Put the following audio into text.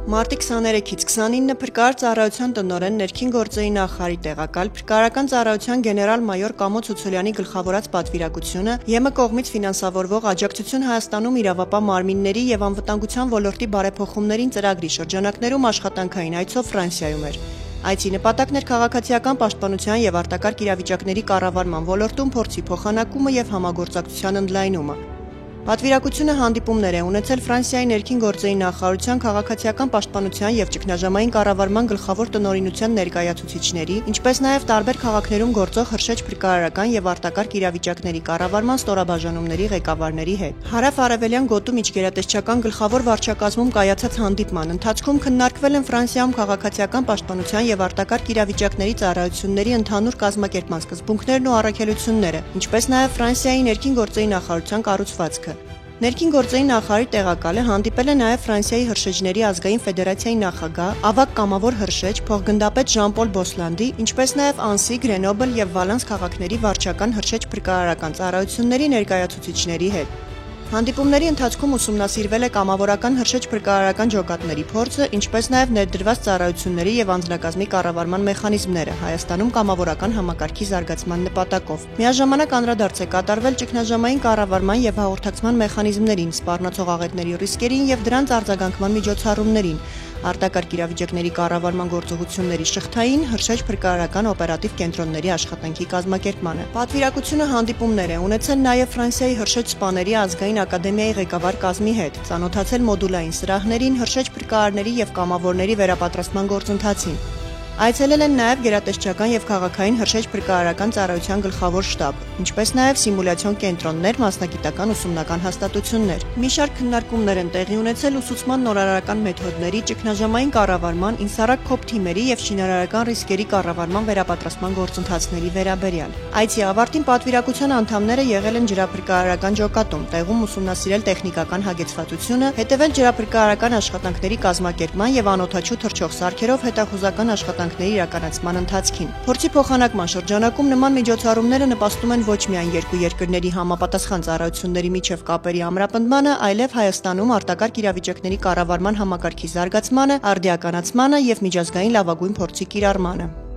Մարտի 23-ից 29-ը փրկարար ծառայության տնօրեն, ներքին գործերի նախարարի տեղակալ, փրկարարական ծառայության գեներալ-մայոր Կամո Ցուցոլյանի գլխավորած պատվիրակությունը ԵՄ կողմից ֆինանսավորվող «Աջակցություն Հայաստանում իրավապահ մարմինների և անվտանգության ոլորտի բարեփոխումներին» ծրագրի շրջանակներում աշխատանքային այցով Ֆրանսիայում էր։ Այցի նպատակն էր քաղաքացիական պաշտպանության և արտակարգ իրավիճակների կառավարման ոլորտում փորձի փոխանակումը և համագործակցության ընդլայնումը։ Պատվիրակությունը հանդիպումներ է ունեցել Ֆրանսիայի ներքին գործերի նախարարության քաղաքացիական պաշտպանության և ճգնաժամային կառավարման գլխավոր տնօրինության ներկայացուցիչների, ինչպես նաև տարբեր քաղաքներում գործող հրշեջ փրկարարական և արտակարգ իրավիճակների կառավարման ստորաբաժանումների ղեկավարների հետ։ Հարավ-արևելյան գոտու միջգերատեսչական գլխավոր վարչակազմում կայացած հանդիպման ընթացքում քննարկվել են Ֆրանսիայում քաղաքացիական պաշտպանության և արտակարգ իրավիճակների ծառայությունների ընդհանուր կազմակերպման սկզբունքներն ու առաքելությունները, ինչպես նաև Ֆրանսիայի ներքին գործերի նախարարության կառուցվածքը։ Ներքին գործերի նախարարի տեղակալը հանդիպել է նաև Ֆրանսիայի հրշեջների ազգային ֆեդերացիայի նախագահ, ավագ կամավոր հրշեջ, փոխգնդապետ Ժան-Պոլ Բոսլանդի, ինչպես նաև Անսի, Գրենոբլ և Վալանս քաղաքների վարչական հրշեջ փրկարարական ծառայությունների ներկայացուցիչների հետ։ Հանդիպումների ընթացքում ուսումնասիրվել է կամավորական հրշեջ փրկարարական ջոկատների փորձը, ինչպես նաև ներդրված ծառայությունների և անձնակազմի կառավարման մեխանիզմները Հայաստանում կամավորական համակարգի զարգացման նպատակով։ Միաժամանակ անդրադարձ է կատարվել ճգնաժամային կառավարման և հաղորդակցման մեխանիզմներին, սպառնացող աղետների ռիսկերին և դրանց արձագանքման միջոցառումներին, արտակարգ իրավիճակների կառավարման գործողությունների շղթային, հրշեջ փրկարարական օպերատիվ կենտրոնների աշխատանքի կազմակերպմանը։ Պատվիրակությունը հանդիպումներ է ունեցել նաև Ֆրանսիայի հրշեջ սպաների ազգային ակադեմիայի ղեկավար կազմի հետ, ծանոթացել մոդուլային սրահներին, հրշեջ փրկարարների և կամավորների վերապատրաստման գործընթացին։ Այցելել են նաև գերատեսչական և քաղաքային հրշեջ փրկարարական ծառայության գլխավոր շտաբ, ինչպես նաև սիմուլյացիոն կենտրոններ, մասնագիտական ուսումնական հաստատություններ։ Մի շարք քննարկումներ են տեղի ունեցել ուսուցման նորարարական մեթոդների, ճգնաժամային կառավարման, ինսարակ քոփ թիմերի և շինարարական ռիսկերի կառավարման վերապատրաստման գործընթացների վերաբերյալ։ Այցի ավարտին պատվիրակության անդամները եղել են ջրափրկարարական ջոկատում, տեղում ուսումնասիրել տեխնիկական հագեցվածությունը, հետևել ջրափրկարարական աշխատանքների կազմակերպման և անօդաչու թռչող սարքերով հետախուզական աշխատանքների իրականացման ընթացքին։ Փորձի փոխանակման շրջանակում նման միջոցառումները նպաստում են ոչ միայն երկու երկրների համապատասխան ծառայությունների միջև կապերի ամրապնդմանը, այլև Հայաստանում արտակարգ իրավիճակների կառավարման համակարգի զարգացմանը, արդիականացմանը և միջազգային լավագույն փորձի կիրառմանը։